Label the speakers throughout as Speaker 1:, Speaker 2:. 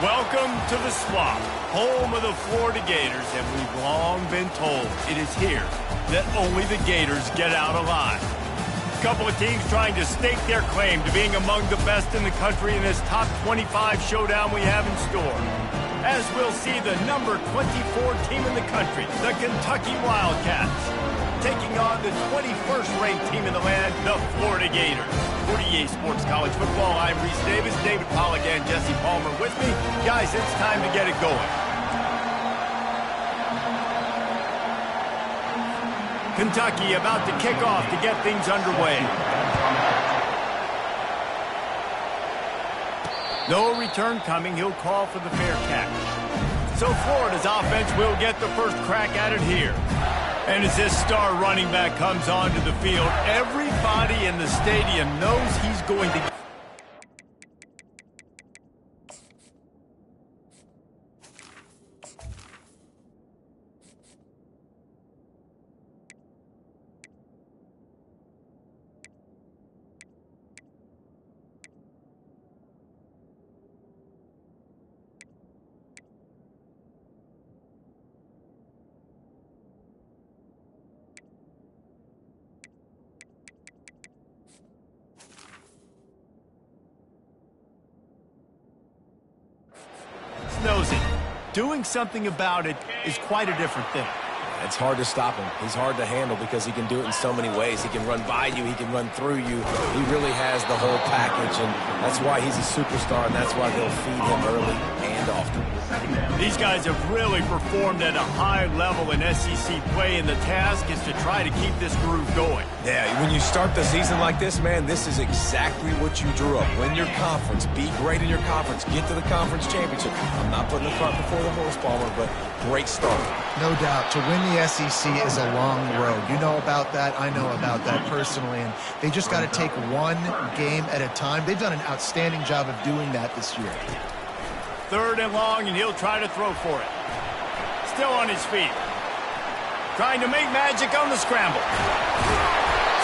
Speaker 1: Welcome to the Swamp, home of the Florida Gators, and we've long been told it is here that only the Gators get out alive. A couple of teams trying to stake their claim to being among the best in the country in this top 25 showdown we have in store. As we'll see the number 24 team in the country, the Kentucky Wildcats, taking on the 21st ranked team in the land, the Florida Gators. For EA Sports College Football, I'm Reese Davis, David Pollack and Jesse Palmer with me. Guys, it's time to get it going. Kentucky about to kick off to get things underway. No return coming. He'll call for the fair catch. So Florida's offense will get the first crack at it here. And as this star running back comes onto the field, everybody in the stadium knows he's going to... knows it. Doing something about it is quite a different thing.
Speaker 2: It's hard to stop him. He's hard to handle because he can do it in so many ways. He can run by you. He can run through you. He really has the whole package, and that's why he's a superstar, and that's why they'll feed him early and often.
Speaker 1: These guys have really performed at a high level in SEC play, and the task is to try to keep this groove going.
Speaker 2: Yeah, when you start the season like this, man, this is exactly what you drew up. Win your conference. Be great in your conference. Get to the conference championship. I'm not putting the cart before the horse, Palmer, but great start.
Speaker 3: No doubt. To win the SEC is a long road. You know about that. I know about that personally. And they just got to take one game at a time. They've done an outstanding job of doing that this year.
Speaker 1: 3rd and long, and he'll try to throw for it. Still on his feet. Trying to make magic on the scramble.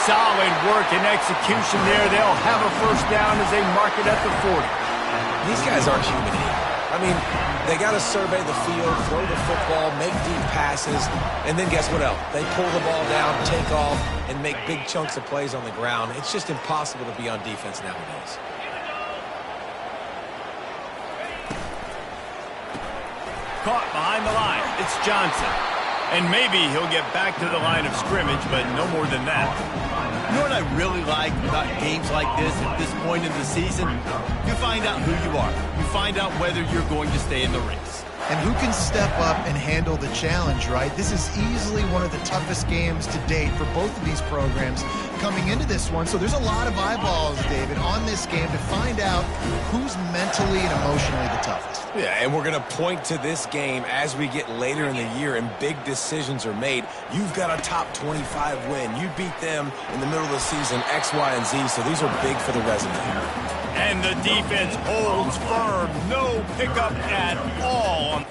Speaker 1: Solid work and execution there. They'll have a first down as they mark it at the 40.
Speaker 2: These guys aren't human here. I mean, they got to survey the field, throw the football, make deep passes, and then guess what else? They pull the ball down, take off, and make big chunks of plays on the ground. It's just impossible to be on defense nowadays.
Speaker 1: Caught behind the line. It's Johnson. And maybe he'll get back to the line of scrimmage, but no more than that. You know what I really like about games like this at this point in the season? You find out who you are. You find out whether you're going to stay in the race.
Speaker 3: And who can step up and handle the challenge, right? This is easily one of the toughest games to date for both of these programs coming into this one. So there's a lot of eyeballs, David, on this game to find out who's mentally and emotionally the toughest.
Speaker 2: Yeah, and we're going to point to this game as we get later in the year and big decisions are made. You've got a top 25 win. You beat them in the middle of the season, X, Y, and Z, so these are big for the resume.
Speaker 1: And the defense holds firm. No pickup at all.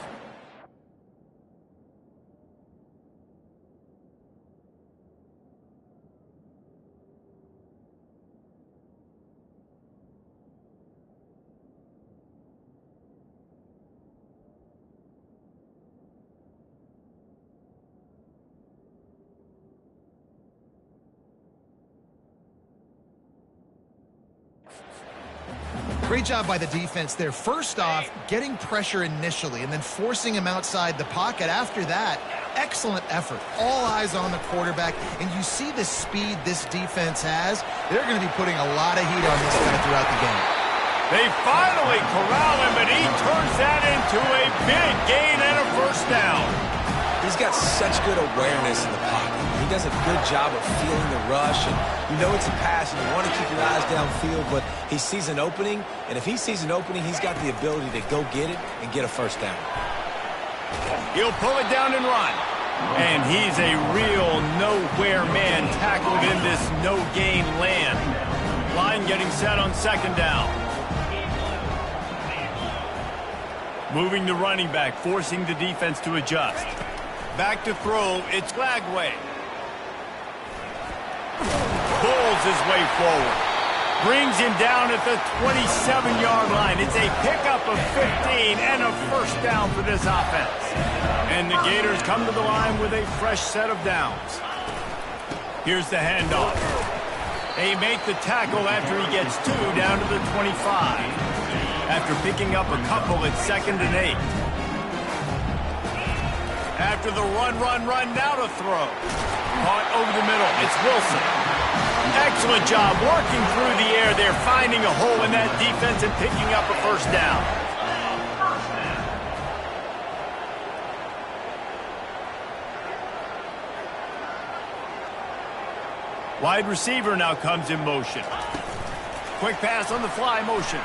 Speaker 3: Great job by the defense there. First off, getting pressure initially and then forcing him outside the pocket. After that, excellent effort. All eyes on the quarterback. And you see the speed this defense has. They're going to be putting a lot of heat on this guy throughout the game.
Speaker 1: They finally corral him, but he turns that into a big gain and a first down.
Speaker 2: He's got such good awareness in the pocket. He does a good job of feeling the rush, and you know it's a pass, and you want to keep your eyes downfield, but he sees an opening, and if he sees an opening, he's got the ability to go get it and get a first down.
Speaker 1: He'll pull it down and run. And he's a real nowhere man tackled in this no-gain land. Line getting set on 2nd down. Moving the running back, forcing the defense to adjust. Back to throw, it's Lagway. Pulls his way forward. Brings him down at the 27-yard line. It's a pickup of 15 and a first down for this offense. And the Gators come to the line with a fresh set of downs. Here's the handoff. They make the tackle after he gets 2 down to the 25. After picking up a couple at 2nd and 8. After the run, now to throw. Caught over the middle. It's Wilson. Excellent job working through the air there, finding a hole in that defense and picking up a first down. Wide receiver now comes in motion. Quick pass on the fly motion.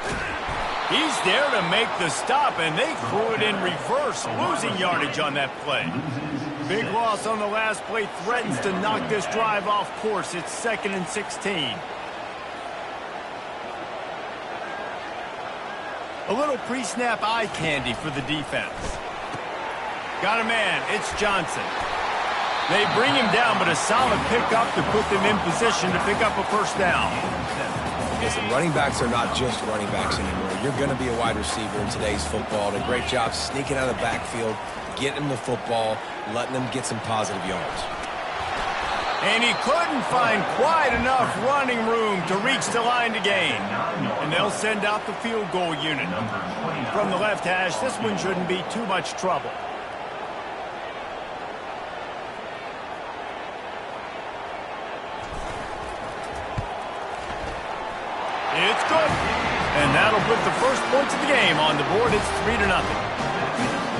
Speaker 1: He's there to make the stop, and they threw it in reverse, losing yardage on that play. Big loss on the last play threatens to knock this drive off course. It's 2nd and 16. A little pre-snap eye candy for the defense. Got a man. It's Johnson. They bring him down, but a solid pickup to put them in position to pick up a first down.
Speaker 2: Listen, running backs are not just running backs anymore. You're going to be a wide receiver in today's football. And a great job sneaking out of the backfield, getting them the football, letting them get some positive yards.
Speaker 1: And he couldn't find quite enough running room to reach the line to gain. And they'll send out the field goal unit. From the left hash, this one shouldn't be too much trouble. It's good. And that'll put the first points of the game on the board. It's 3-0.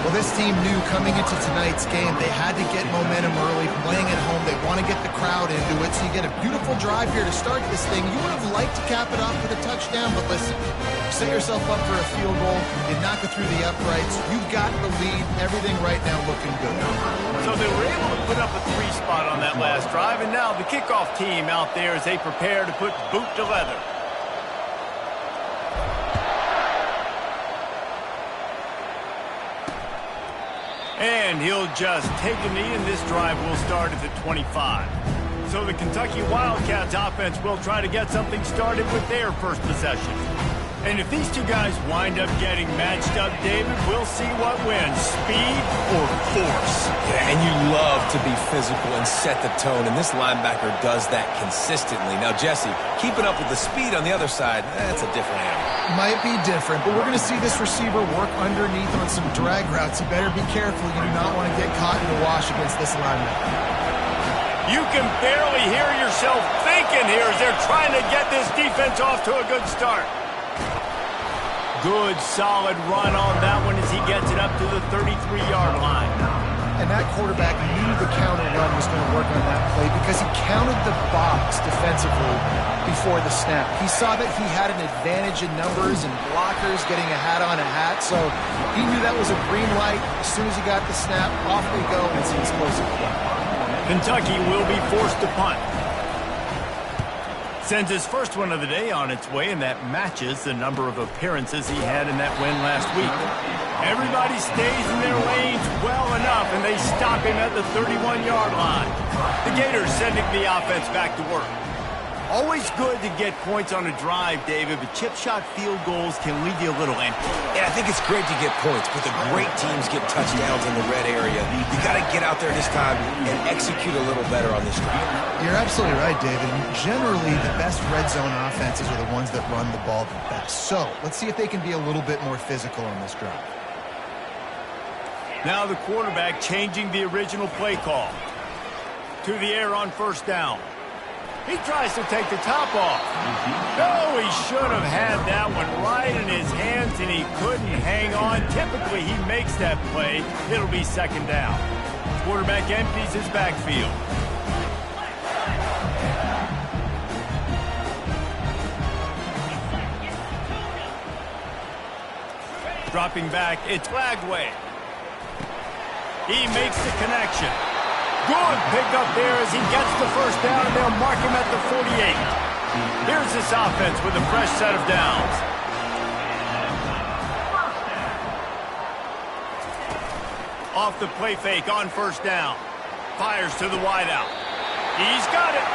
Speaker 3: Well, this team knew coming into tonight's game they had to get momentum early, playing at home. They want to get the crowd into it, so you get a beautiful drive here to start this thing. You would have liked to cap it off with a touchdown, but listen, you set yourself up for a field goal, you knock it through the uprights, you've got the lead, everything right now looking good.
Speaker 1: So they were able to put up a 3 spot on that last drive, and now the kickoff team out there as they prepare to put boot to leather. And he'll just take a knee, and this drive will start at the 25. So the Kentucky Wildcats offense will try to get something started with their first possession. And if these two guys wind up getting matched up, David, we'll see what wins, speed or force.
Speaker 2: Yeah, and you love to be physical and set the tone, and this linebacker does that consistently. Now, Jesse, keeping up with the speed on the other side, that's a different animal.
Speaker 3: Might be different, but we're going to see this receiver work underneath on some drag routes. You better be careful. You do not want to get caught in the wash against this linebacker.
Speaker 1: You can barely hear yourself thinking here as they're trying to get this defense off to a good start. Good, solid run on that one as he gets it up to the 33-yard line.
Speaker 3: And that quarterback knew the counter run was going to work on that play because he counted the box defensively before the snap. He saw that he had an advantage in numbers and blockers getting a hat on a hat, so he knew that was a green light. As soon as he got the snap, off they go, and it's an explosive play.
Speaker 1: Kentucky will be forced to punt. Sends his first one of the day on its way, and that matches the number of appearances he had in that win last week. Everybody stays in their lanes well enough, and they stop him at the 31-yard line. The Gators sending the offense back to work. Always good to get points on a drive, David, but chip shot field goals can leave you a little empty.
Speaker 2: And I think it's great to get points, but the great teams get touchdowns in the red area. You got to get out there this time and execute a little better on this drive.
Speaker 3: You're absolutely right, David. Generally, the best red zone offenses are the ones that run the ball the best. So let's see if they can be a little bit more physical on this drive.
Speaker 1: Now the quarterback changing the original play call. To the air on first down. He tries to take the top off. No, he should have had that one right in his hands, and he couldn't hang on. Typically, he makes that play. It'll be second down. Quarterback empties his backfield. Dropping back, it's Lagway. He makes the connection. Good pickup there as he gets the first down, and they'll mark him at the 48. Here's this offense with a fresh set of downs. Off the play fake on first down. Fires to the wideout. He's got it.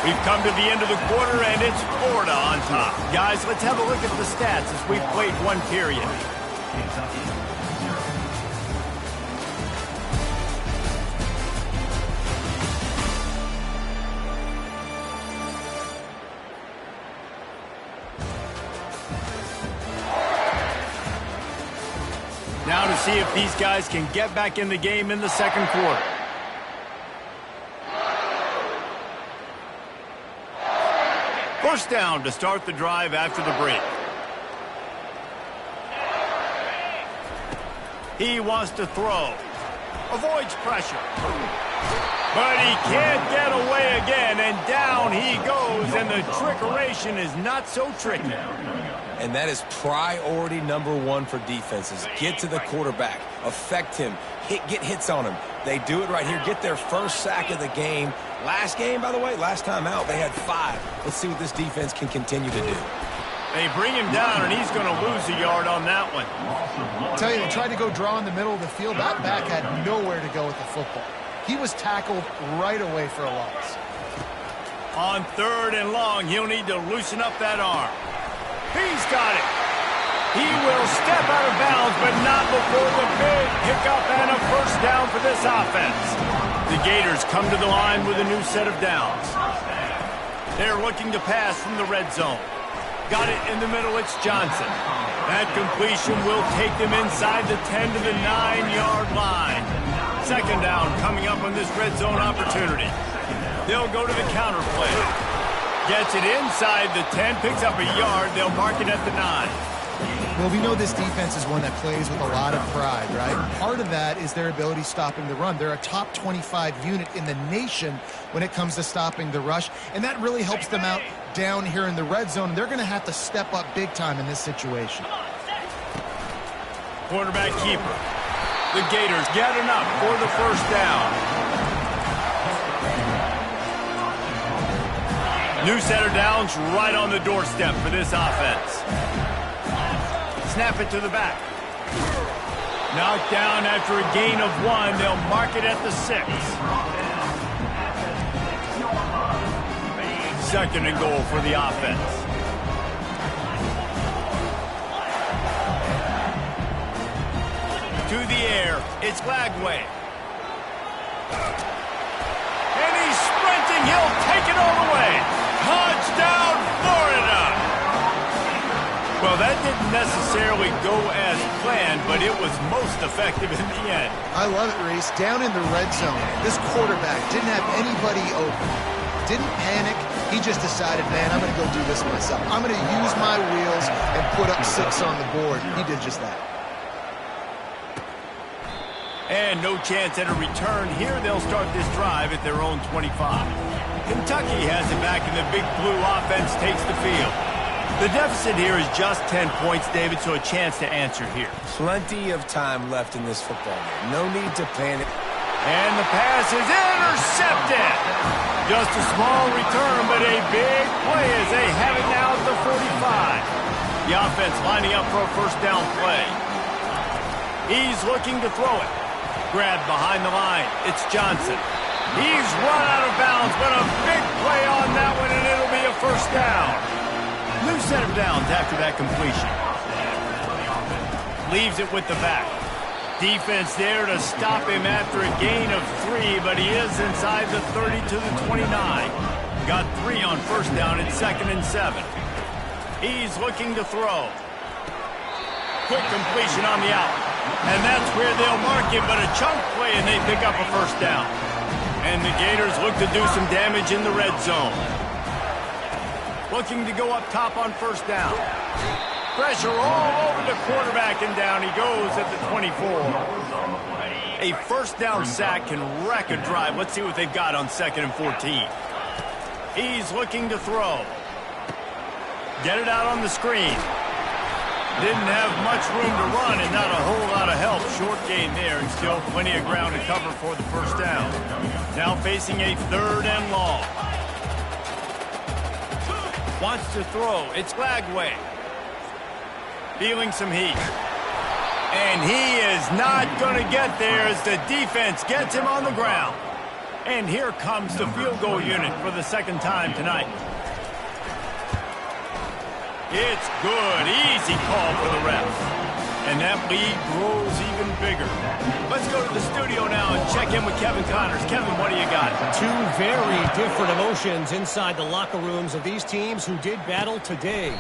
Speaker 1: We've come to the end of the quarter, and it's Florida on top. Guys, let's have a look at the stats as we've played one period. Now to see if these guys can get back in the game in the second quarter. First down to start the drive after the break. He wants to throw. Avoids pressure. But he can't get away again, and down he goes, and the trickeration is not so tricky.
Speaker 2: And that is priority number one for defenses. Get to the quarterback. Affect him. Get hits on him. They do it right here. Get their first sack of the game. Last game, by the way, last time out, they had 5. Let's see what this defense can continue to do.
Speaker 1: They bring him down, and he's going to lose a yard on that one.
Speaker 3: I tell you, they tried to go draw in the middle of the field. That back had nowhere to go with the football. He was tackled right away for a loss.
Speaker 1: On 3rd and long, he'll need to loosen up that arm. He's got it. He will step out of bounds, but not before the big pickup and a first down for this offense. The Gators come to the line with a new set of downs. They're looking to pass from the red zone. Got it in the middle, it's Johnson. That completion will take them inside the 10 to the 9-yard line. Second down coming up on this red zone opportunity. They'll go to the counter play. Gets it inside the 10, picks up a yard. They'll mark it at the 9.
Speaker 3: Well, we know this defense is one that plays with a lot of pride, right? Part of that is their ability stopping the run. They're a top 25 unit in the nation when it comes to stopping the rush, and that really helps them out down here in the red zone. They're going to have to step up big time in this situation.
Speaker 1: Quarterback keeper. The Gators get enough for the first down. New set of downs right on the doorstep for this offense. Snap it to the back. Knocked down after a gain of 1. They'll mark it at the 6. Second and goal for the offense. To the air, it's Lagway. And he's sprinting, he'll take it all the way. Touchdown, Florida! Well, that didn't necessarily go as planned, but it was most effective in the end.
Speaker 3: I love it, Reese. Down in the red zone, this quarterback didn't have anybody open. Didn't panic. He just decided, man, I'm going to go do this myself. I'm going to use my wheels and put up 6 on the board. He did just that.
Speaker 1: And no chance at a return here. They'll start this drive at their own 25. Kentucky has it back, and the big blue offense takes the field. The deficit here is just 10 points, David, so a chance to answer here.
Speaker 2: Plenty of time left in this football game. No need to panic.
Speaker 1: And the pass is intercepted. Just a small return, but a big play as they have it now at the 45. The offense lining up for a first down play. He's looking to throw it. Grabbed behind the line. It's Johnson. He's run out of bounds, but a big play on that one, and it'll be a first down. New set of downs after that completion. Leaves it with the back. Defense there to stop him after a gain of 3, but he is inside the 30 to the 29. Got 3 on first down at 2nd and 7. He's looking to throw. Quick completion on the out. And that's where they'll mark him, but a chunk play, and they pick up a first down. And the Gators look to do some damage in the red zone. Looking to go up top on first down. Pressure all over the quarterback, and down he goes at the 24. A first down sack can wreck a drive. Let's see what they've got on 2nd and 14. He's looking to throw. Get it out on the screen. Didn't have much room to run and not a whole lot of help. Short gain there, and still plenty of ground to cover for the first down. Now facing a 3rd and long. Wants to throw. It's Lagway. Feeling some heat. And he is not going to get there as the defense gets him on the ground. And here comes the field goal unit for the second time tonight. It's good. Easy call for the refs. And that lead grows even bigger. Let's go to the studio now and check in with Kevin Connors. Kevin, what do you got?
Speaker 4: Two very different emotions inside the locker rooms of these teams who did battle today.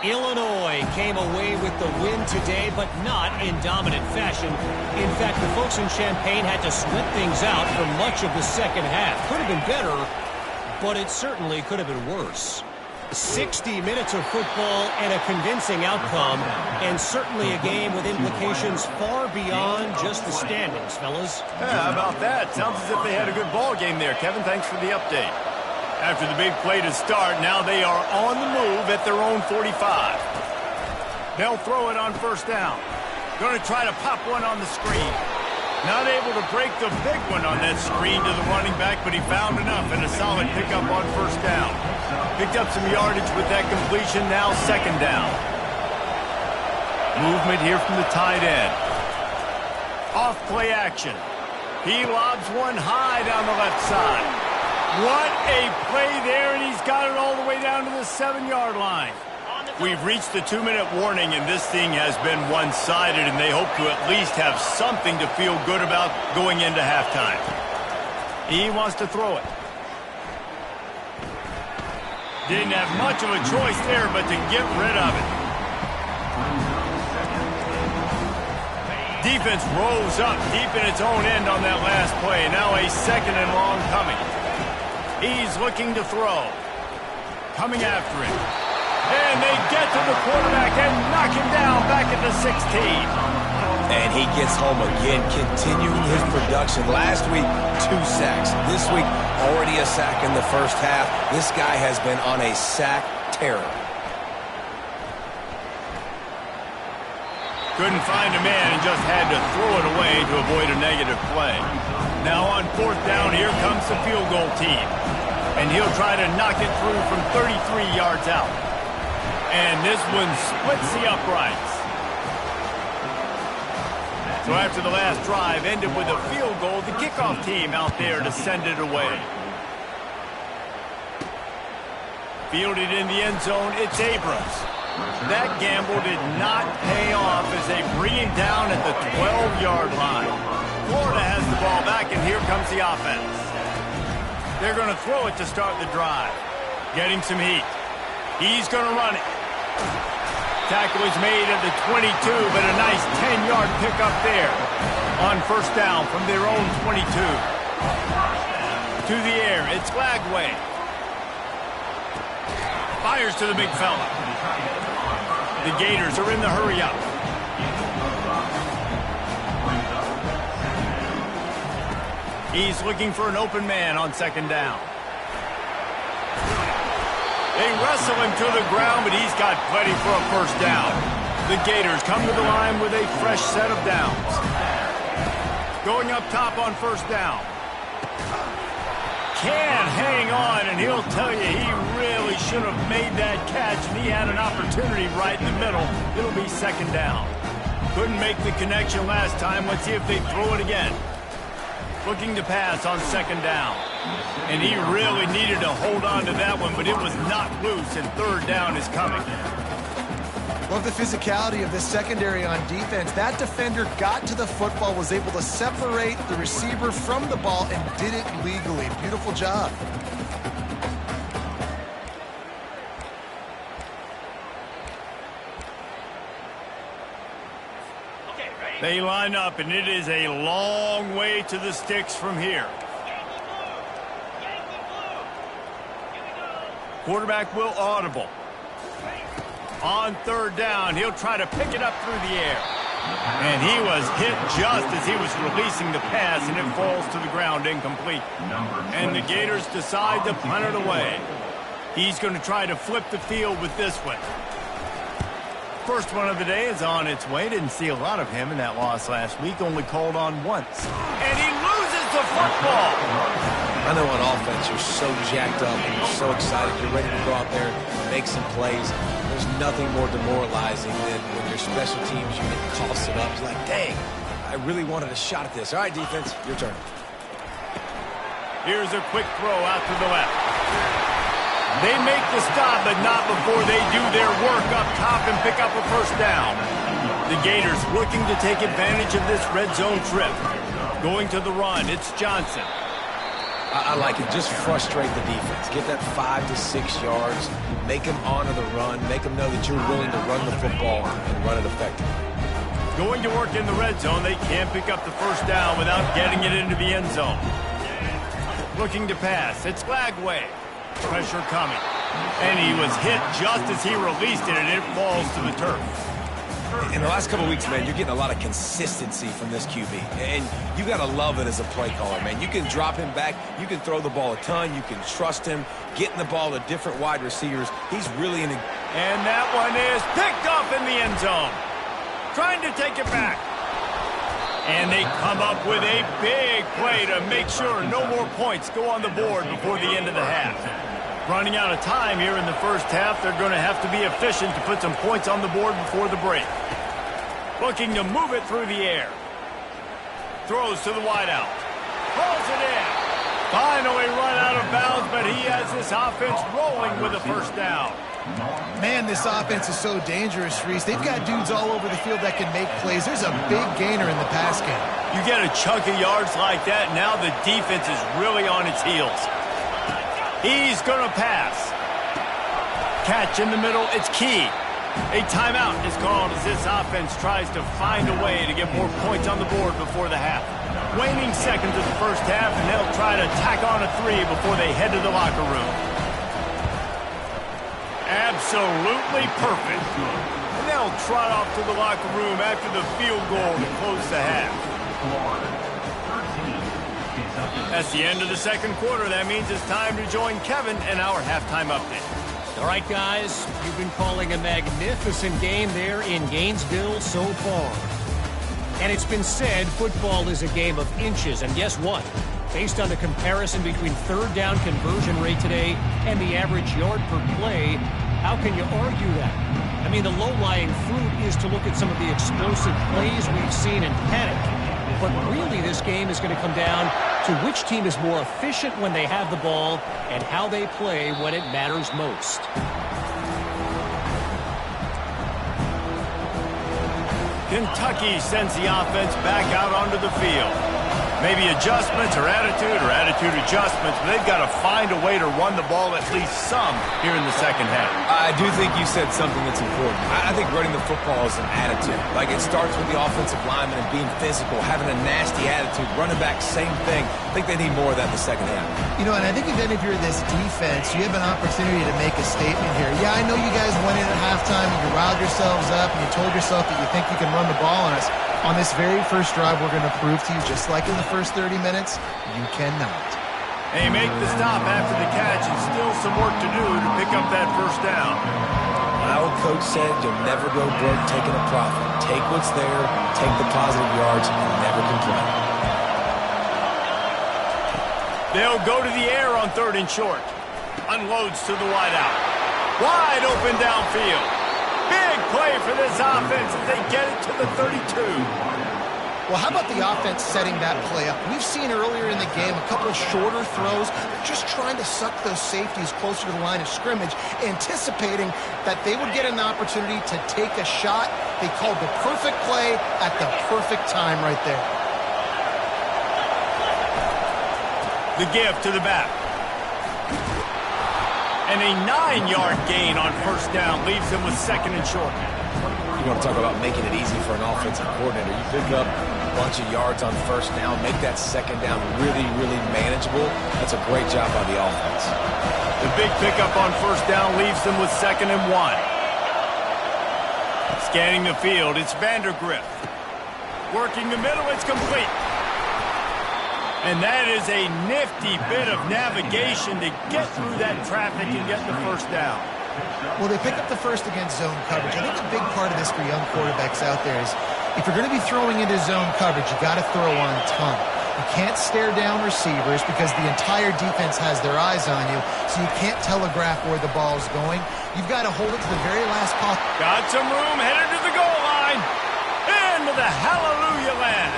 Speaker 4: Illinois came away with the win today, but not in dominant fashion. In fact, the folks in Champaign had to sweat things out for much of the second half. Could have been better, but it certainly could have been worse. 60 minutes of football and a convincing outcome, and certainly a game with implications far beyond just the standings, fellas.
Speaker 1: Yeah, how about that? Sounds as if they had a good ball game there. Kevin, thanks for the update. After the big play to start, now they are on the move at their own 45. They'll throw it on first down. Going to try to pop one on the screen. Not able to break the big one on that screen to the running back, but he found enough and a solid pickup on first down. Picked up some yardage with that completion, now second down. Movement here from the tight end. Off play action. He lobs one high down the left side. What a play there, and he's got it all the way down to the 7-yard line. We've reached the 2-minute warning, and this thing has been one-sided, and they hope to at least have something to feel good about going into halftime. He wants to throw it. Didn't have much of a choice there, but to get rid of it. Defense rolls up deep in its own end on that last play. Now a second and long coming. He's looking to throw. Coming after him. And they get to the quarterback and knock him down back at the 16.
Speaker 2: And he gets home again, continuing his production. Last week, 2 sacks. This week, already a sack in the first half. This guy has been on a sack terror.
Speaker 1: Couldn't find a man and just had to throw it away to avoid a negative play. Now on fourth down, here comes the field goal team. And he'll try to knock it through from 33 yards out. And this one splits the uprights. So after the last drive ended with a field goal, the kickoff team out there to send it away. Fielded in the end zone, it's Abrams. That gamble did not pay off as they bring him down at the 12-yard line. Florida has the ball back, and here comes the offense. They're going to throw it to start the drive. Getting some heat. He's going to run it. Tackle is made at the 22, but a nice 10-yard pickup there on first down from their own 22. To the air, it's Lagway. Fires to the big fella. The Gators are in the hurry-up. He's looking for an open man on second down. They wrestle him to the ground, but he's got plenty for a first down. The Gators come to the line with a fresh set of downs. Going up top on first down. Can't hang on, and he'll tell you he really should have made that catch, and he had an opportunity right in the middle. It'll be second down. Couldn't make the connection last time. Let's see if they throw it again. Looking to pass on second down. And he really needed to hold on to that one, but it was not loose, and third down is coming.
Speaker 3: Love the physicality of this secondary on defense. That defender got to the football, was able to separate the receiver from the ball, and did it legally. Beautiful job.
Speaker 1: They line up, and it is a long way to the sticks from here. Quarterback will audible. On third down, he'll try to pick it up through the air. And he was hit just as he was releasing the pass, and it falls to the ground incomplete. And the Gators decide to punt it away. He's going to try to flip the field with this one. First one of the day is on its way. Didn't see a lot of him in that loss last week. Only called on once. And he loses the football.
Speaker 2: I know on offense you're so jacked up and you're so excited. You're ready to go out there and make some plays. There's nothing more demoralizing than when your special teams unit coughs it up. You're like, dang, I really wanted a shot at this. All right, defense, your turn.
Speaker 1: Here's a quick throw out to the left. They make the stop, but not before they do their work up top and pick up a first down. The Gators looking to take advantage of this red zone trip. Going to the run, it's Johnson.
Speaker 2: I like it. Just frustrate the defense. Get that 5 to 6 yards. Make them honor the run. Make them know that you're willing to run the football and run it effectively.
Speaker 1: Going to work in the red zone. They can't pick up the first down without getting it into the end zone. Looking to pass. It's Lagway. Pressure coming. And he was hit just as he released it, and it falls to the turf.
Speaker 2: In the last couple of weeks, man, you're getting a lot of consistency from this QB. And you got to love it as a play caller, man. You can drop him back. You can throw the ball a ton. You can trust him. Getting the ball to different wide receivers. He's really in a...
Speaker 1: And that one is picked off in the end zone. Trying to take it back. And they come up with a big play to make sure no more points go on the board before the end of the half. Running out of time here in the first half, they're going to have to be efficient to put some points on the board before the break. Looking to move it through the air. Throws to the wideout. Pulls it in. Finally run out of bounds, but he has this offense rolling with a first down.
Speaker 3: Man, this offense is so dangerous, Reese. They've got dudes all over the field that can make plays. There's a big gainer in the pass game.
Speaker 1: You get a chunk of yards like that, now the defense is really on its heels. He's going to pass. Catch in the middle, it's key. A timeout is called as this offense tries to find a way to get more points on the board before the half. Waning seconds of the first half, and they'll try to tack on a 3 before they head to the locker room. Absolutely perfect. And they'll trot off to the locker room after the field goal to close the half. That's the end of the second quarter. That means it's time to join Kevin and our halftime update.
Speaker 4: All right, guys, you've been calling a magnificent game there in Gainesville so far. And it's been said football is a game of inches. And guess what? Based on the comparison between third down conversion rate today and the average yard per play, how can you argue that? I mean, the low-lying fruit is to look at some of the explosive plays we've seen in panic. But really, this game is going to come down to which team is more efficient when they have the ball and how they play when it matters most.
Speaker 1: Kentucky sends the offense back out onto the field. Maybe adjustments or attitude adjustments, but they've got to find a way to run the ball at least some here in the second half.
Speaker 2: I do think you said something that's important. I think running the football is an attitude. Like, it starts with the offensive lineman and being physical, having a nasty attitude. Running back, same thing. I think they need more of that in the second half.
Speaker 3: You know, and I think even if you're this defense, you have an opportunity to make a statement here. Yeah, I know you guys went in at halftime and you riled yourselves up and you told yourself that you think you can run the ball on us. On this very first drive, we're going to prove to you, just like in the first 30 minutes, you cannot.
Speaker 1: They make the stop after the catch and still some work to do to pick up that first down.
Speaker 2: My old coach said you'll never go broke taking a profit. Take what's there, take the positive yards, and never complain.
Speaker 1: They'll go to the air on 3rd and short. Unloads to the wideout. Wide open downfield. Big play for this offense as they get it to the 32.
Speaker 3: Well, how about the offense setting that play up? We've seen earlier in the game a couple of shorter throws, just trying to suck those safeties closer to the line of scrimmage, anticipating that they would get an opportunity to take a shot. They called the perfect play at the perfect time right there.
Speaker 1: The give to the back. And a 9-yard gain on first down leaves them with 2nd and short.
Speaker 2: You want to talk about making it easy for an offensive coordinator. You pick up a bunch of yards on first down, make that second down really, really manageable. That's a great job by the offense.
Speaker 1: The big pickup on first down leaves them with 2nd and 1. Scanning the field, it's Vandergrift. Working the middle, it's complete. And that is a nifty bit of navigation to get through that traffic and get the first down.
Speaker 3: Well, they pick up the first against zone coverage. I think a big part of this for young quarterbacks out there is if you're going to be throwing into zone coverage, you got to throw on time. You can't stare down receivers because the entire defense has their eyes on you, so you can't telegraph where the ball's going. You've got to hold it to the very last pocket.
Speaker 1: Got some room, headed to the goal line. Into the hallelujah land.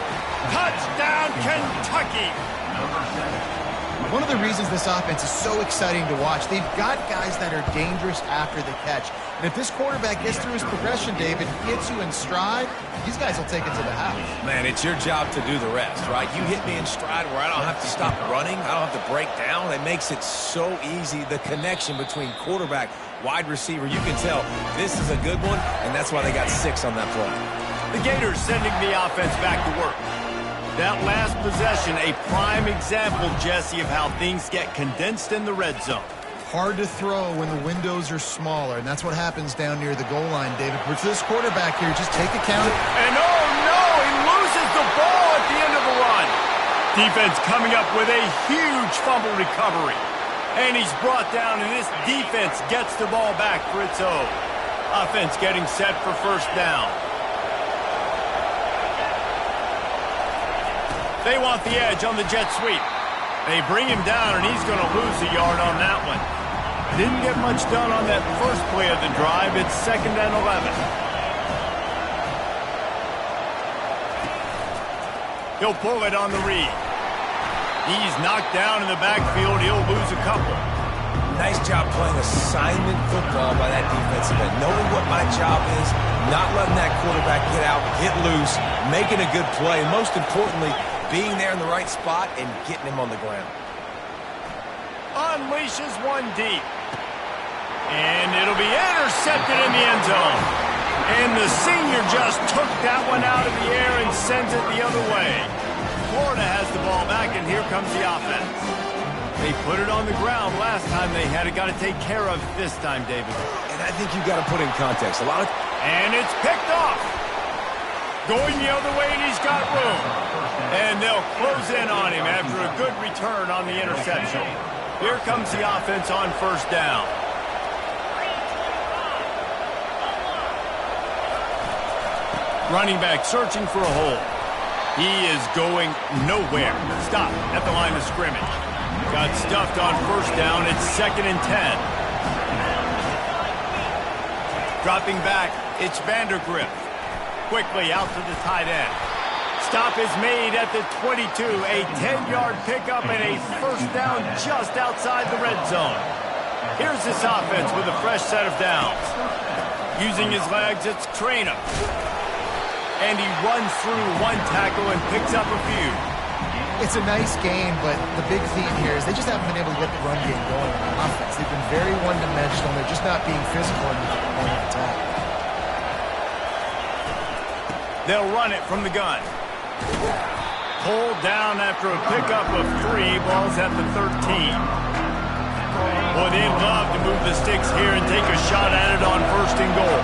Speaker 1: Touchdown, Kentucky.
Speaker 3: One of the reasons this offense is so exciting to watch, they've got guys that are dangerous after the catch. And if this quarterback gets through his progression, David, gets you in stride, these guys will take it to the house.
Speaker 2: Man, it's your job to do the rest, right? You hit me in stride where I don't have to stop running. I don't have to break down. It makes it so easy, the connection between quarterback, wide receiver. You can tell this is a good one, and that's why they got 6 on that play.
Speaker 1: The Gators sending the offense back to work. That last possession, a prime example, Jesse, of how things get condensed in the red zone.
Speaker 3: Hard to throw when the windows are smaller, and that's what happens down near the goal line, David. For this quarterback here, just take account.
Speaker 1: And oh no, he loses the ball at the end of the run. Defense coming up with a huge fumble recovery. And he's brought down, and this defense gets the ball back for its own. Offense getting set for first down. They want the edge on the jet sweep. They bring him down, and he's going to lose a yard on that one. Didn't get much done on that first play of the drive. It's 2nd and 11. He'll pull it on the read. He's knocked down in the backfield. He'll lose a couple.
Speaker 2: Nice job playing assignment football by that defensive end. Knowing what my job is, not letting that quarterback get out, get loose, making a good play, and most importantly, being there in the right spot and getting him on the ground.
Speaker 1: Unleashes one deep. And it'll be intercepted in the end zone. And the senior just took that one out of the air and sends it the other way. Florida has the ball back, and here comes the offense. They put it on the ground last time they had it. Got to take care of it this time, David.
Speaker 2: And I think you've got to put in context.
Speaker 1: And it's picked off. Going the other way, and he's got room. And they'll close in on him after a good return on the interception. Here comes the offense on first down. Running back searching for a hole. He is going nowhere. Stop at the line of scrimmage. Got stuffed on first down. It's 2nd and 10. Dropping back, it's Vandergrift. Quickly out to the tight end. Stop is made at the 22. A 10-yard pickup and a first down just outside the red zone. Here's this offense with a fresh set of downs. Using his legs, it's Trainer. And he runs through one tackle and picks up a few.
Speaker 3: It's a nice game, but the big theme here is they just haven't been able to get the run game going on offense. They've been very one-dimensional. They're just not being physical in the point of attack.
Speaker 1: They'll run it from the gun. Pulled down after a pickup of 3. Ball's at the 13. Boy, they'd love to move the sticks here and take a shot at it on 1st and goal.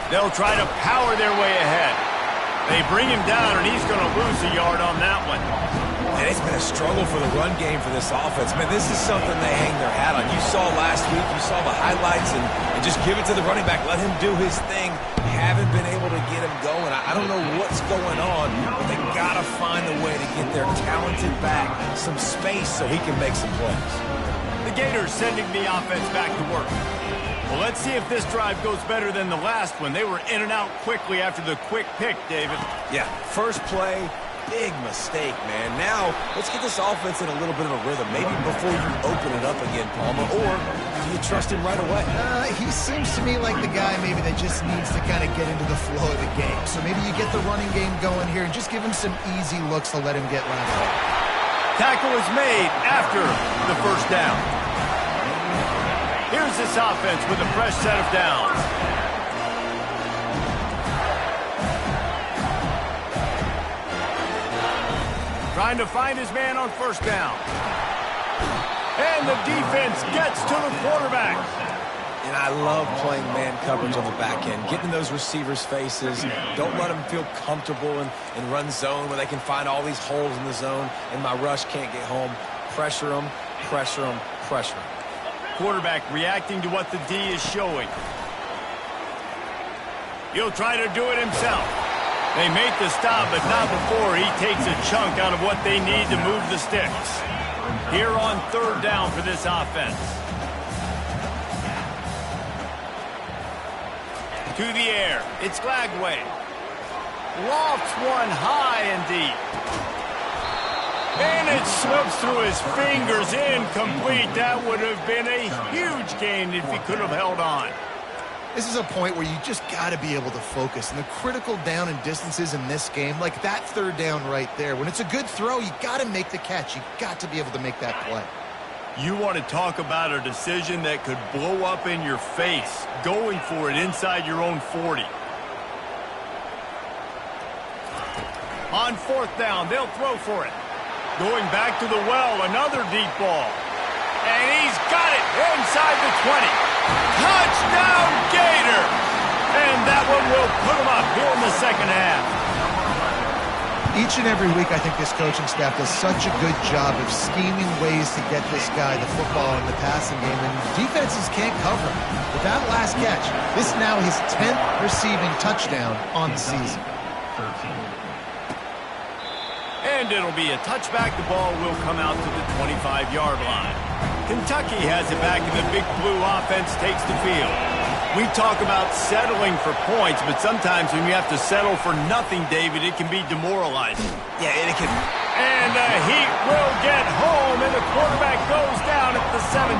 Speaker 1: They'll try to power their way ahead. They bring him down, and he's going to lose a yard on that one.
Speaker 2: And it's been a struggle for the run game for this offense. Man, this is something they hang their hat on. You saw last week, you saw the highlights, and just give it to the running back. Let him do his thing. Haven't been able to get him going. I don't know what's going on, but they got to find a way to get their talented back some space so he can make some plays.
Speaker 1: The Gators sending the offense back to work. Well, let's see if this drive goes better than the last one. They were in and out quickly after the quick pick, David.
Speaker 2: Yeah, first play, big mistake, man. Now, let's get this offense in a little bit of a rhythm. Maybe before you open it up again, Palmer, or do you trust him right away?
Speaker 3: He seems to me like the guy maybe that just needs to kind of get into the flow of the game. So maybe you get the running game going here and just give him some easy looks to let him get lined up.
Speaker 1: Tackle is made after the first down. Here's this offense with a fresh set of downs. Trying to find his man on first down. And the defense gets to the quarterback.
Speaker 2: And I love playing man coverage on the back end, getting in those receivers' faces. Don't let them feel comfortable in run zone where they can find all these holes in the zone and my rush can't get home. Pressure them, pressure them, pressure them.
Speaker 1: Quarterback reacting to what the D is showing. He'll try to do it himself. They make the stop, but not before he takes a chunk out of what they need to move the sticks. Here on third down for this offense. To the air. It's Glagway. Lofts one high and deep. And it slips through his fingers, incomplete. That would have been a huge gain if he could have held on.
Speaker 3: This is a point where you just got to be able to focus. And the critical down and distances in this game, like that third down right there, when it's a good throw, you got to make the catch. You got to be able to make that play.
Speaker 1: You want to talk about a decision that could blow up in your face, going for it inside your own 40. On fourth down, they'll throw for it. Going back to the well, another deep ball. And he's got it inside the 20. Touchdown, Gator! And that one will put him up here in the second half.
Speaker 3: Each and every week, I think this coaching staff does such a good job of scheming ways to get this guy the football in the passing game, and defenses can't cover him. With that last catch, this is now his 10th receiving touchdown on the season.
Speaker 1: And it'll be a touchback. The ball will come out to the 25-yard line. Kentucky has it back, and the Big Blue offense takes the field. We talk about settling for points, but sometimes when you have to settle for nothing, David, it can be demoralizing.
Speaker 2: Yeah, it can.
Speaker 1: And the Heat will get home, and the quarterback goes down at the 17.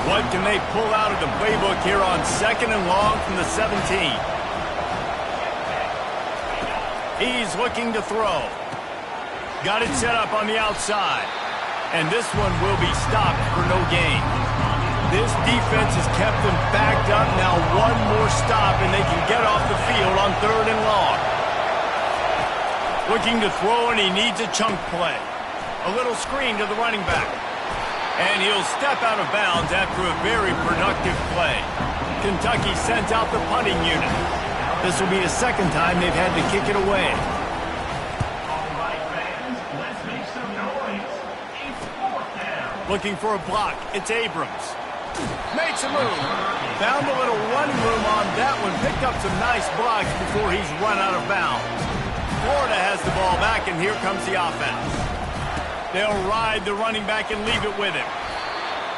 Speaker 1: What can they pull out of the playbook here on second and long from the 17? He's looking to throw. Got it set up on the outside. And this one will be stopped for no gain. This defense has kept them backed up. Now one more stop, and they can get off the field on third and long. Looking to throw, and he needs a chunk play. A little screen to the running back. And he'll step out of bounds after a very productive play. Kentucky sends out the punting unit. This will be the second time they've had to kick it away. Looking for a block. It's Abrams. Makes a move. Found a little running room on that one. Picked up some nice blocks before he's run out of bounds. Florida has the ball back, and here comes the offense. They'll ride the running back and leave it with him.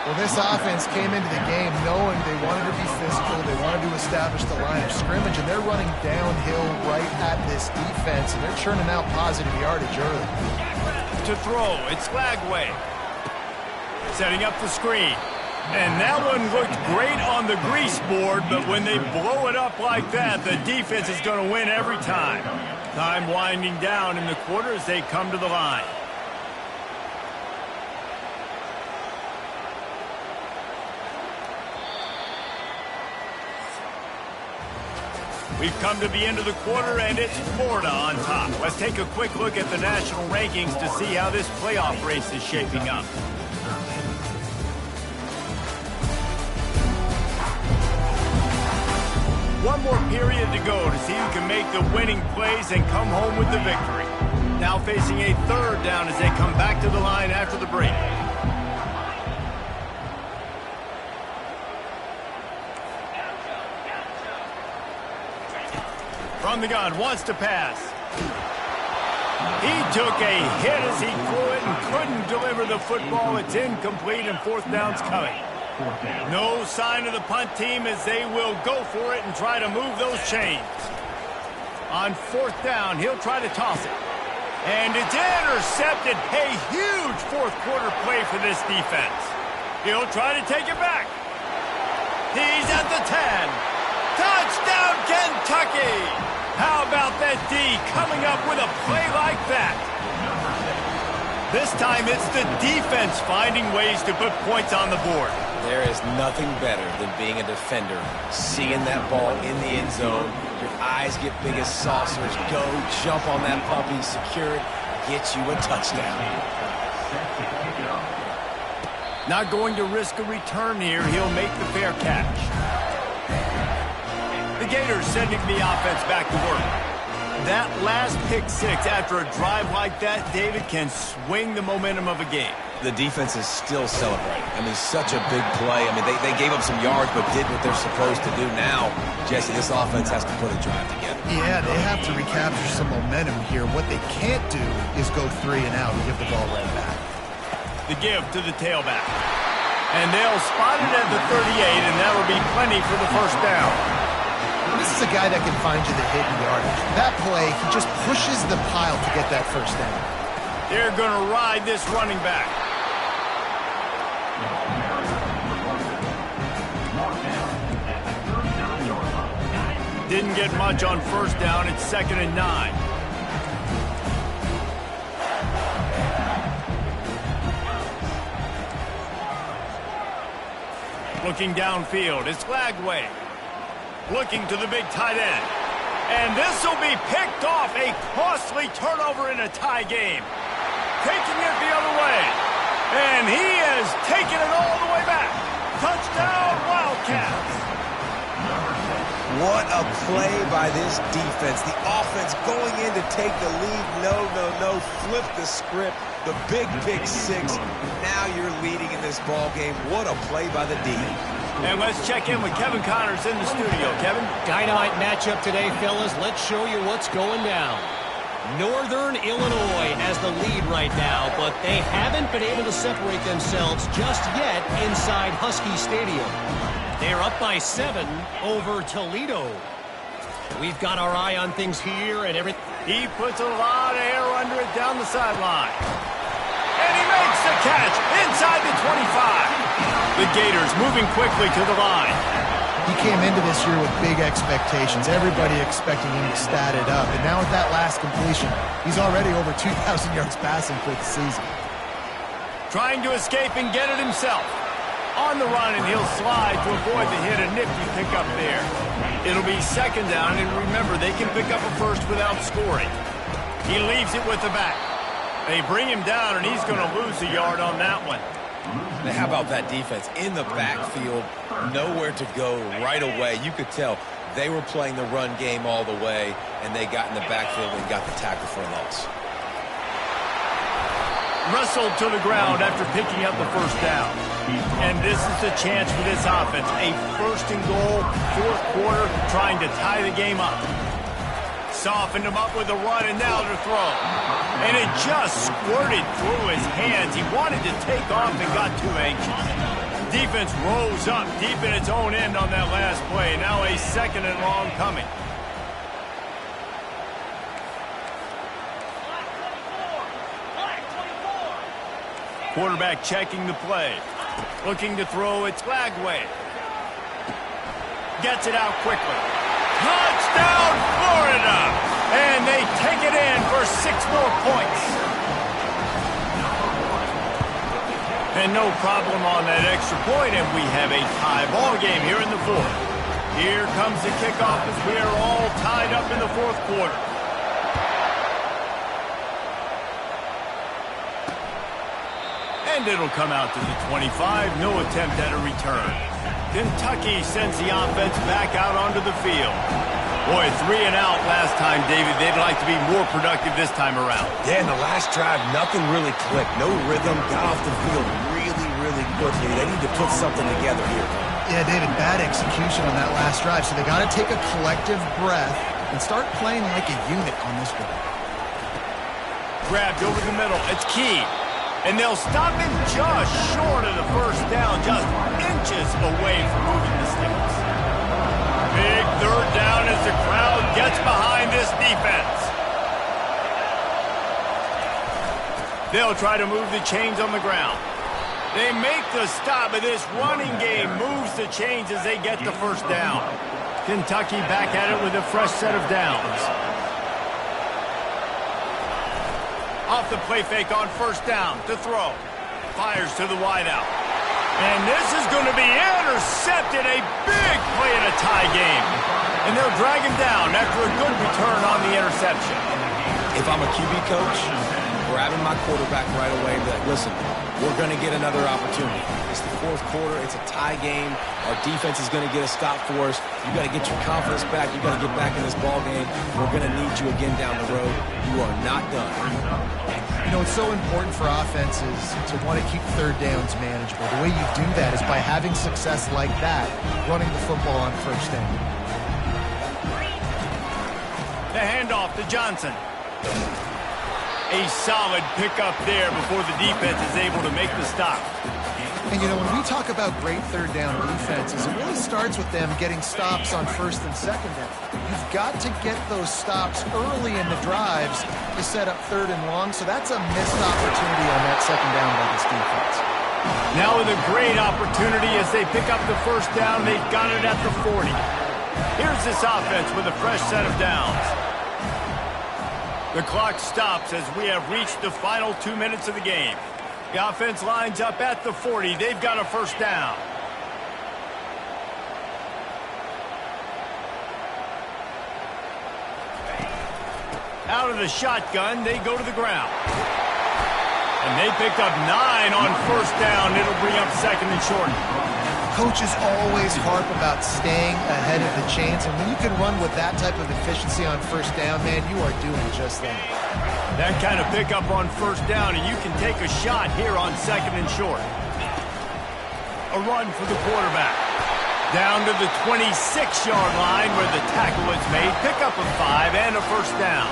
Speaker 3: Well, this offense came into the game knowing they wanted to be physical. They wanted to establish the line of scrimmage, and they're running downhill right at this defense, and they're churning out positive yardage early.
Speaker 1: To throw, it's Lagway. Setting up the screen. And that one looked great on the grease board, but when they blow it up like that, the defense is going to win every time. Time winding down in the quarter as they come to the line. We've come to the end of the quarter, and it's Florida on top. Let's take a quick look at the national rankings to see how this playoff race is shaping up. One more period to go to see who can make the winning plays and come home with the victory. Now facing a third down as they come back to the line after the break. From the gun, wants to pass. He took a hit as he threw it and couldn't deliver the football. It's incomplete, and fourth down's coming. No sign of the punt team as they will go for it and try to move those chains. On fourth down, he'll try to toss it. And it's intercepted. A huge fourth quarter play for this defense. He'll try to take it back. He's at the 10. Touchdown, Kentucky! How about that D coming up with a play like that? This time it's the defense finding ways to put points on the board.
Speaker 2: There is nothing better than being a defender, seeing that ball in the end zone. Your eyes get big as saucers. Go, jump on that puppy, secure it, get you a touchdown.
Speaker 1: Not going to risk a return here. He'll make the fair catch. The Gators sending the offense back to work. That last pick six after a drive like that, David, can swing the momentum of a game.
Speaker 2: The defense is still celebrating. I mean, such a big play. I mean, they gave up some yards but did what they're supposed to do. Now, Jesse, this offense has to put a drive together.
Speaker 3: Yeah, they have to recapture some momentum here. What they can't do is go 3 and out and give the ball right back.
Speaker 1: The give to the tailback. And they'll spot it at the 38, and that'll be plenty for the first down.
Speaker 3: This This is a guy that can find you the hidden yardage. That play, he just pushes the pile to get that first down.
Speaker 1: They're going to ride this running back. Didn't get much on first down. It's 2nd and 9. Looking downfield, it's Lagway. Looking to the big tight end. And this will be picked off. A costly turnover in a tie game. Taking it the other way. And he has taken it all the way back. Touchdown, Wildcats.
Speaker 2: What a play by this defense. The offense going in to take the lead. No. Flip the script. The big pick six. Now you're leading in this ball game. What a play by the D.
Speaker 1: And let's check in with Kevin Connors in the studio. Kevin?
Speaker 4: Dynamite matchup today, fellas. Let's show you what's going down. Northern Illinois has the lead right now, but they haven't been able to separate themselves just yet inside Husky Stadium. They're up by 7 over Toledo. We've got our eye on things here and everything.
Speaker 1: He puts a lot of air under it down the sideline. And he makes the catch inside the 25. The Gators moving quickly to the line.
Speaker 3: He came into this year with big expectations. Everybody expecting him to stat it up. And now with that last completion, he's already over 2,000 yards passing for the season.
Speaker 1: Trying to escape and get it himself. On the run, and he'll slide to avoid the hit. A nifty pickup there. It'll be 2nd down, and remember, they can pick up a first without scoring. He leaves it with the back. They bring him down, and he's going to lose a yard on that one.
Speaker 2: Now, how about that defense? In the backfield, nowhere to go right away. You could tell they were playing the run game all the way, and they got in the backfield and got the tackle for a loss.
Speaker 1: Wrestled to the ground after picking up the first down. And this is the chance for this offense. A 1st and goal, 4th quarter, trying to tie the game up. Softened him up with a run, and now to throw. And it just squirted through his hands. He wanted to take off and got too anxious. Defense rose up deep in its own end on that last play. Now a 2nd and long coming. Quarterback checking the play. Looking to throw, it's Lagway. Gets it out quickly. Touchdown, Florida! And they take it in for 6 more points. And no problem on that extra point, and we have a tie ball game here in the 4th. Here comes the kickoff as we are all tied up in the 4th quarter. And it'll come out to the 25. No attempt at a return. Kentucky sends the offense back out onto the field. Boy, 3 and out last time, David. They'd like to be more productive this time around.
Speaker 2: Yeah, in the last drive, nothing really clicked. No rhythm. Got off the field really quickly. They need to put something together here.
Speaker 3: Yeah, David, bad execution on that last drive. So they got to take a collective breath and start playing like a unit on this one.
Speaker 1: Grabbed over the middle. It's Key. And they'll stop him just short of the first down, just inches away from moving the sticks. Big 3rd down as the crowd gets behind this defense. They'll try to move the chains on the ground. They make the stop, but this running game moves the chains as they get the first down. Kentucky back at it with a fresh set of downs. Off the play fake on first down to throw. Fires to the wideout. And this is going to be intercepted. A big play in a tie game. And they'll drag him down after a good return on the interception.
Speaker 2: If I'm a QB coach, grabbing my quarterback right away and be like, listen, we're going to get another opportunity. It's the 4th quarter. It's a tie game. Our defense is going to get a stop for us. You got to get your confidence back. You got to get back in this ball game. We're going to need you again down the road. You are not done.
Speaker 3: You know, it's so important for offenses to want to keep 3rd downs manageable. The way you do that is by having success like that, running the football on first down.
Speaker 1: The handoff to Johnson. A solid pickup there before the defense is able to make the stop.
Speaker 3: And, when we talk about great third down defenses, it really starts with them getting stops on first and second down. You've got to get those stops early in the drives to set up third and long, so that's a missed opportunity on that second down by this defense.
Speaker 1: Now with a great opportunity as they pick up the first down, they've got it at the 40. Here's this offense with a fresh set of downs. The clock stops as we have reached the final 2 minutes of the game. The offense lines up at the 40. They've got a first down. Out of the shotgun, they go to the ground. And they picked up 9 on first down. It'll bring up second and short.
Speaker 3: Coaches always harp about staying ahead of the chains, and when you can run with that type of efficiency on first down, man, you are doing just that.
Speaker 1: That kind of pickup on first down, and you can take a shot here on second and short. A run for the quarterback. Down to the 26-yard line where the tackle is made. Pick up a 5 and a first down.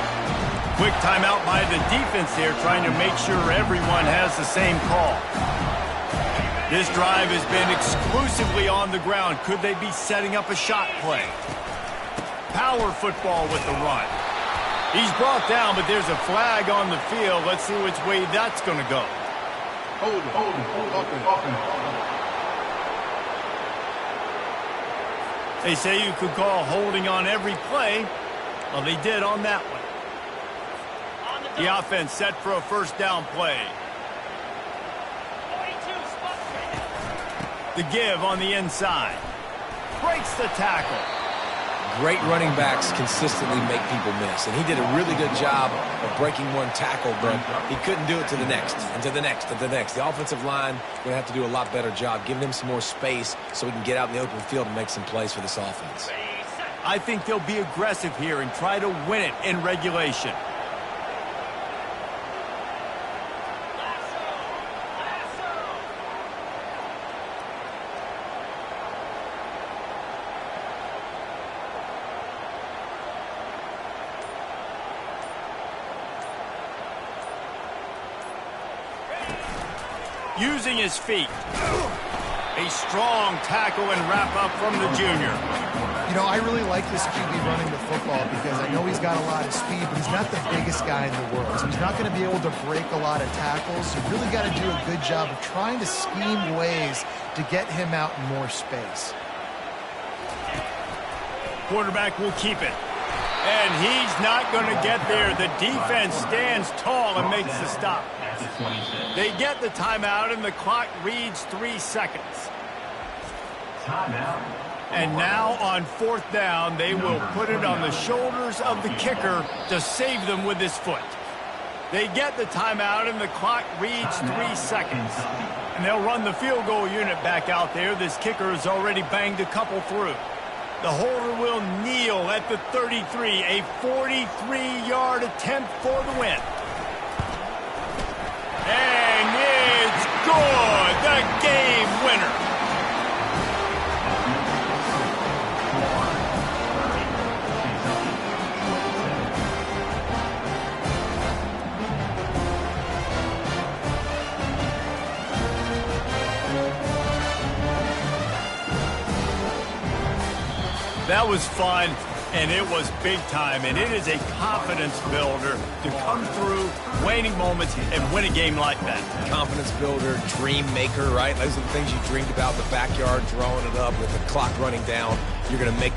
Speaker 1: Quick timeout by the defense here, trying to make sure everyone has the same call. This drive has been exclusively on the ground. Could they be setting up a shot play? Power football with the run. He's brought down, but there's a flag on the field. Let's see which way that's going to go.
Speaker 5: Hold it.
Speaker 1: They say you could call holding on every play. Well, they did on that one. The offense set for a first down play. The give on the inside. Breaks the tackle.
Speaker 2: Great running backs consistently make people miss, and he did a really good job of breaking one tackle, but he couldn't do it to the next, and to the next, and to the next. The offensive line is going to have to do a lot better job, giving him some more space so he can get out in the open field and make some plays for this offense.
Speaker 1: I think they'll be aggressive here and try to win it in regulation. Using his feet. A strong tackle and wrap up from the junior.
Speaker 3: I really like this QB running the football because I know he's got a lot of speed, but he's not the biggest guy in the world. So he's not going to be able to break a lot of tackles. You really got to do a good job of trying to scheme ways to get him out in more space.
Speaker 1: Quarterback will keep it. And he's not going to get there. The defense stands tall and makes the stop. They get the timeout, and the clock reads 3 seconds. And now on fourth down, they will put it on the shoulders of the kicker to save them with his foot. They get the timeout, and the clock reads 3 seconds. And they'll run the field goal unit back out there. This kicker has already banged a couple through. The holder will kneel at the 33, a 43-yard attempt for the win. And it's good, the game winner. That was fun, and it was big time, and it is a confidence builder to come through waning moments and win a game like that.
Speaker 2: Confidence builder, dream maker, right? Those are the things you dreamed about in the backyard, drawing it up with the clock running down. You're going to make